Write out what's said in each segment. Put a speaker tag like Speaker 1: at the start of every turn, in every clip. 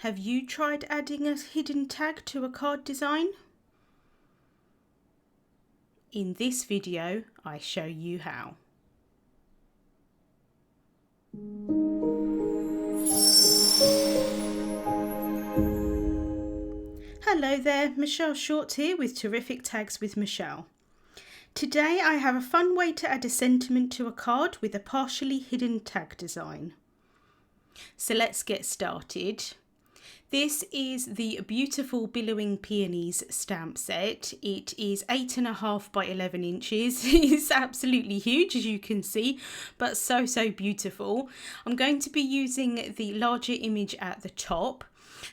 Speaker 1: Have you tried adding a hidden tag to a card design? In this video, I show you how. Hello there, Michelle Short here with Terrific Tags with Michelle. Today I have a fun way to add a sentiment to a card with a partially hidden tag design. So let's get started. This is the beautiful Billowing Peonies stamp set. It is 8.5 by 11 inches. It's absolutely huge, as you can see, but so beautiful. I'm going to be using the larger image at the top.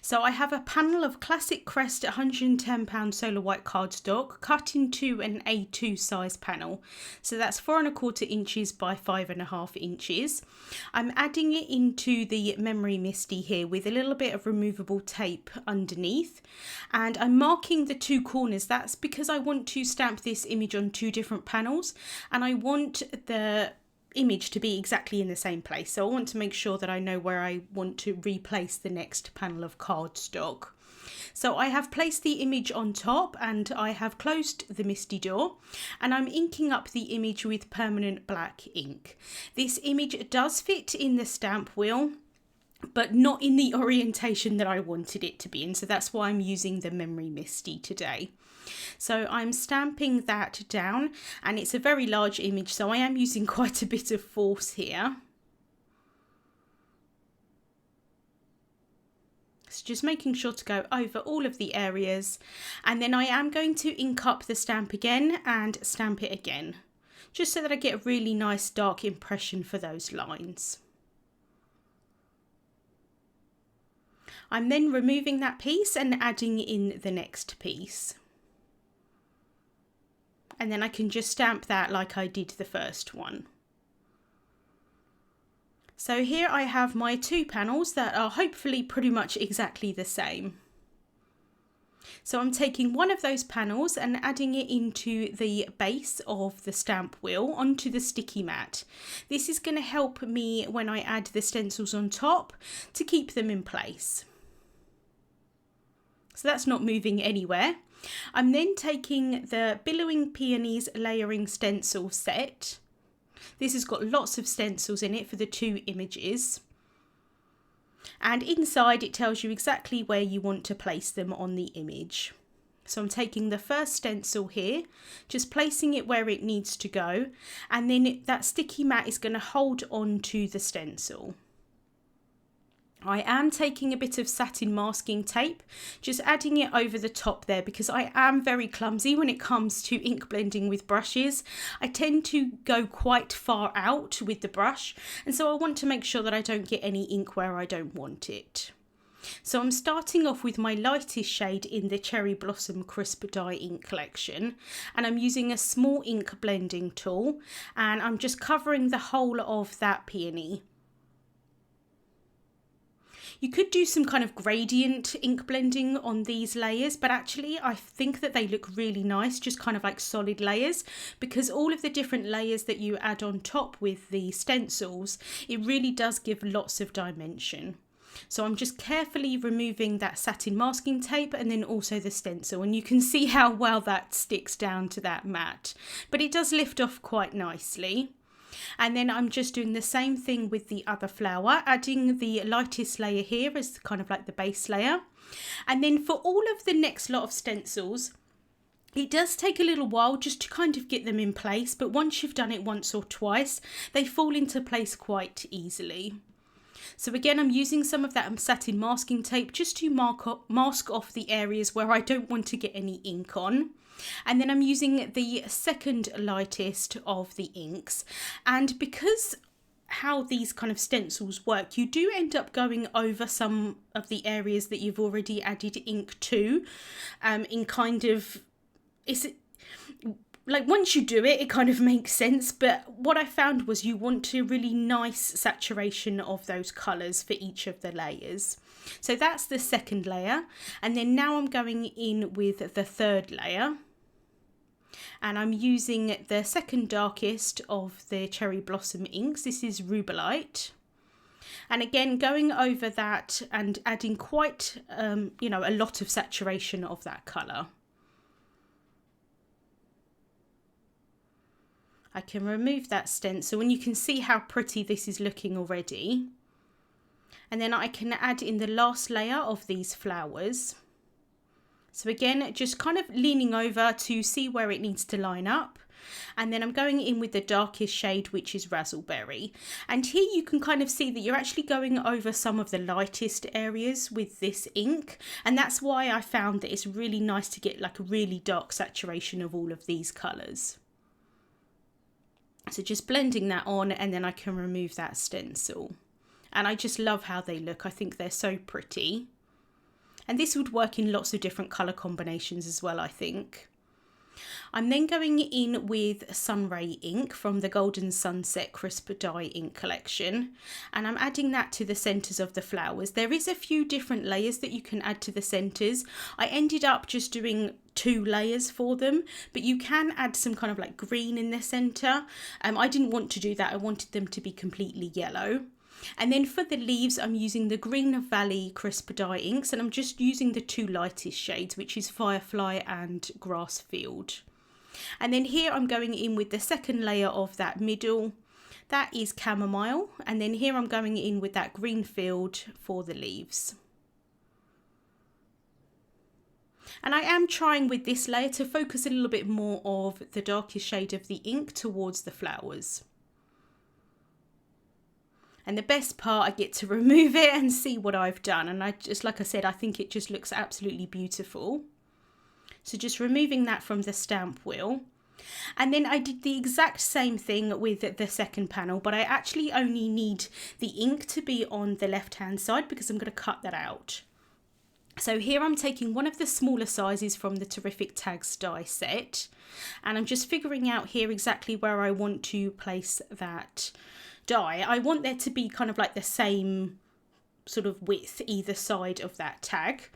Speaker 1: So I have a panel of classic Crest 110 solar white cardstock cut into an A2 size panel. So that's 4¼ inches by 5.5 inches. I'm adding it into the memory MISTI here with a little bit of removable tape underneath. And I'm marking the two corners. That's because I want to stamp this image on two different panels, and I want the image to be exactly in the same place. So I want to make sure that I know where I want to replace the next panel of cardstock. So I have placed the image on top and I have closed the MISTI door, and I'm inking up the image with permanent black ink. This image does fit in the stamp wheel, but not in the orientation that I wanted it to be in. So that's why I'm using the memory MISTI today. So I'm stamping that down, and it's a very large image, so I am using quite a bit of force here. So just making sure to go over all of the areas, and then I am going to ink up the stamp again and stamp it again, just so that I get a really nice dark impression for those lines. I'm then removing that piece and adding in the next piece. And then I can just stamp that like I did the first one. So here I have my two panels that are hopefully pretty much exactly the same. So I'm taking one of those panels and adding it into the base of the stamp wheel onto the sticky mat. This is going to help me when I add the stencils on top to keep them in place. So that's not moving anywhere. I'm then taking the Billowing Peonies layering stencil set. This has got lots of stencils in it for the two images. And inside it tells you exactly where you want to place them on the image. So I'm taking the first stencil here, just placing it where it needs to go, and then that sticky mat is going to hold on to the stencil. I am taking a bit of satin masking tape, just adding it over the top there, because I am very clumsy when it comes to ink blending with brushes. I tend to go quite far out with the brush, and so I want to make sure that I don't get any ink where I don't want it. So I'm starting off with my lightest shade in the Cherry Blossom Crisp Dye ink collection, and I'm using a small ink blending tool, and I'm just covering the whole of that peony. You could do some kind of gradient ink blending on these layers, but actually I think that they look really nice, just kind of like solid layers, because all of the different layers that you add on top with the stencils, it really does give lots of dimension. So I'm just carefully removing that satin masking tape and then also the stencil, and you can see how well that sticks down to that mat, but it does lift off quite nicely. And then I'm just doing the same thing with the other flower, adding the lightest layer here as kind of like the base layer. And then for all of the next lot of stencils, it does take a little while just to kind of get them in place, but once you've done it once or twice, they fall into place quite easily. So again, I'm using some of that satin masking tape just to mask off the areas where I don't want to get any ink on. And then I'm using the second lightest of the inks, and because how these kind of stencils work, you do end up going over some of the areas that you've already added ink to, in kind of, it's like once you do it, it kind of makes sense, but what I found was you want a really nice saturation of those colours for each of the layers. So that's the second layer, and then now I'm going in with the third layer. And I'm using the second darkest of the Cherry Blossom inks. This is Rubellite. And again, going over that and adding quite, you know, a lot of saturation of that colour. I can remove that stencil and you can see how pretty this is looking already. And then I can add in the last layer of these flowers. So again, just kind of leaning over to see where it needs to line up. And then I'm going in with the darkest shade, which is Razzleberry. And here you can kind of see that you're actually going over some of the lightest areas with this ink. And that's why I found that it's really nice to get like a really dark saturation of all of these colours. So just blending that on, and then I can remove that stencil. And I just love how they look. I think they're so pretty. And this would work in lots of different colour combinations as well, I think. I'm then going in with Sunray ink from the Golden Sunset Crisp Dye ink collection, and I'm adding that to the centres of the flowers. There is a few different layers that you can add to the centres. I ended up just doing 2 layers for them, but you can add some kind of like green in the centre. I didn't want to do that. I wanted them to be completely yellow. And then for the leaves, I'm using the Green Valley Crisp Dye inks, and I'm just using the 2 lightest shades, which is Firefly and Grassfield. And then here I'm going in with the second layer of that middle, that is Chamomile, and then here I'm going in with that Greenfield for the leaves. And I am trying with this layer to focus a little bit more of the darkest shade of the ink towards the flowers. And the best part, I get to remove it and see what I've done. And I just, like I said, I think it just looks absolutely beautiful. So just removing that from the stamp wheel. And then I did the exact same thing with the second panel, but I actually only need the ink to be on the left-hand side because I'm going to cut that out. So here I'm taking one of the smaller sizes from the Terrific Tags die set, and I'm just figuring out here exactly where I want to place that die. I want there to be kind of like the same sort of width either side of that tag.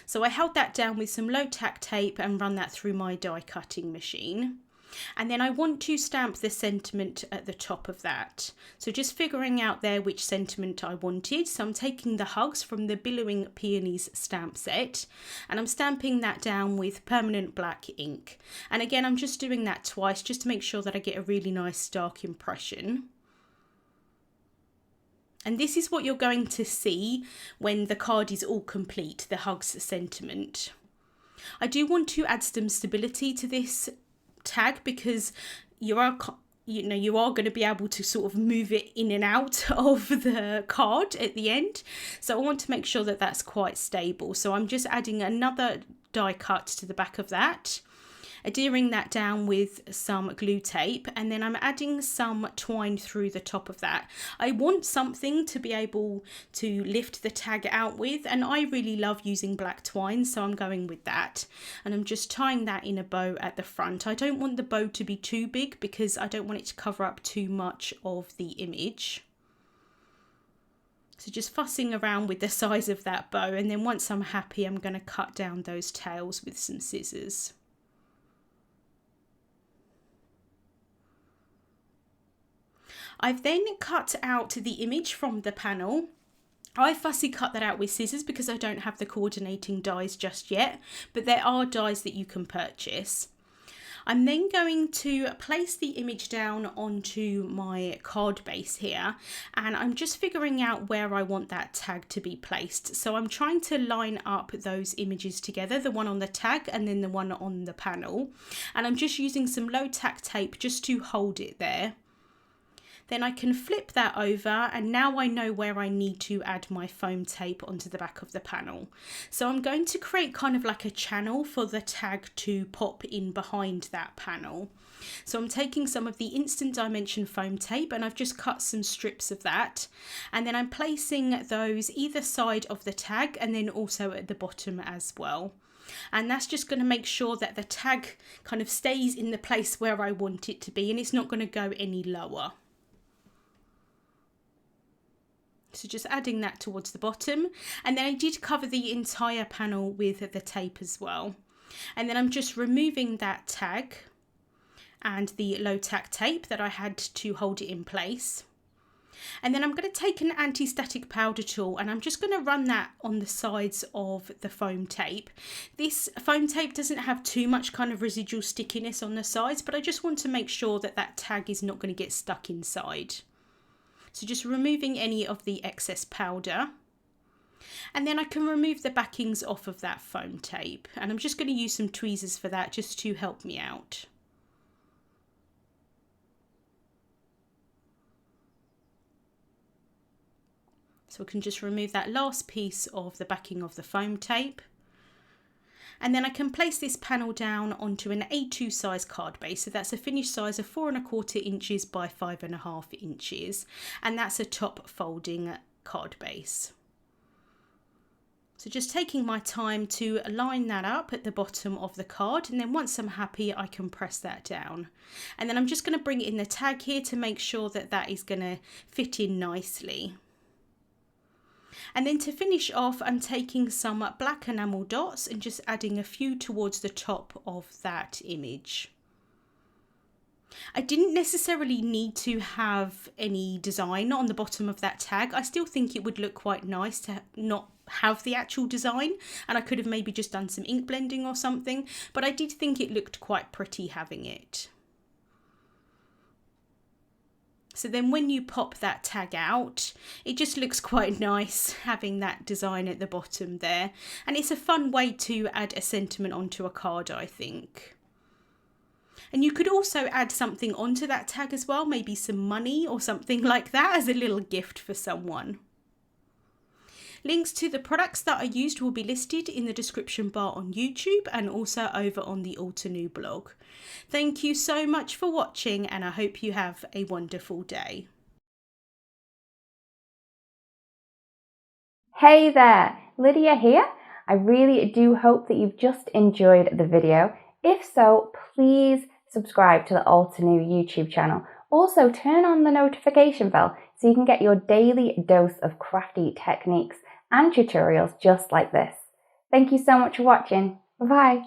Speaker 1: So I held that down with some low tack tape and run that through my die cutting machine. And then I want to stamp the sentiment at the top of that. So just figuring out there which sentiment I wanted. So I'm taking the hugs from the Billowing Peonies stamp set, and I'm stamping that down with permanent black ink. And again, I'm just doing that twice just to make sure that I get a really nice dark impression. And this is what you're going to see when the card is all complete, the hugs sentiment. I do want to add some stability to this tag because you are going to be able to sort of move it in and out of the card at the end. So I want to make sure that that's quite stable. So I'm just adding another die cut to the back of that, adhering that down with some glue tape, and then I'm adding some twine through the top of that. I want something to be able to lift the tag out with, and I really love using black twine, so I'm going with that. And I'm just tying that in a bow at the front. I don't want the bow to be too big because I don't want it to cover up too much of the image. So just fussing around with the size of that bow, and then once I'm happy, I'm going to cut down those tails with some scissors. I've then cut out the image from the panel. I fussy cut that out with scissors because I don't have the coordinating dies just yet, but there are dies that you can purchase. I'm then going to place the image down onto my card base here, and I'm just figuring out where I want that tag to be placed. So I'm trying to line up those images together, the one on the tag and then the one on the panel, and I'm just using some low tack tape just to hold it there. Then I can flip that over, and now I know where I need to add my foam tape onto the back of the panel. So I'm going to create kind of like a channel for the tag to pop in behind that panel. So I'm taking some of the Instant Dimension foam tape, and I've just cut some strips of that. And then I'm placing those either side of the tag and then also at the bottom as well. And that's just going to make sure that the tag kind of stays in the place where I want it to be, and it's not going to go any lower. So just adding that towards the bottom, and then I did cover the entire panel with the tape as well. And then I'm just removing that tag and the low tack tape that I had to hold it in place. And then I'm going to take an anti-static powder tool and I'm just going to run that on the sides of the foam tape. This foam tape doesn't have too much kind of residual stickiness on the sides, but I just want to make sure that that tag is not going to get stuck inside. So just removing any of the excess powder. And then I can remove the backings off of that foam tape. And I'm just going to use some tweezers for that just to help me out. So we can just remove that last piece of the backing of the foam tape. And then I can place this panel down onto an A2 size card base. So that's a finished size of 4¼ inches by 5½ inches. And that's a top folding card base. So just taking my time to line that up at the bottom of the card, and then once I'm happy I can press that down. And then I'm just going to bring in the tag here to make sure that that is going to fit in nicely. And then to finish off, I'm taking some black enamel dots and just adding a few towards the top of that image. I didn't necessarily need to have any design on the bottom of that tag. I still think it would look quite nice to not have the actual design, and I could have maybe just done some ink blending or something, but I did think it looked quite pretty having it. So then when you pop that tag out, it just looks quite nice having that design at the bottom there, and it's a fun way to add a sentiment onto a card, I think. And you could also add something onto that tag as well, maybe some money or something like that as a little gift for someone. Links to the products that I used will be listed in the description bar on YouTube and also over on the Altenew blog. Thank you so much for watching, and I hope you have a wonderful day.
Speaker 2: Hey there, Lydia here. I really do hope that you've just enjoyed the video. If so, please subscribe to the Altenew YouTube channel. Also, turn on the notification bell so you can get your daily dose of crafty techniques and tutorials just like this. Thank you so much for watching. Bye-bye.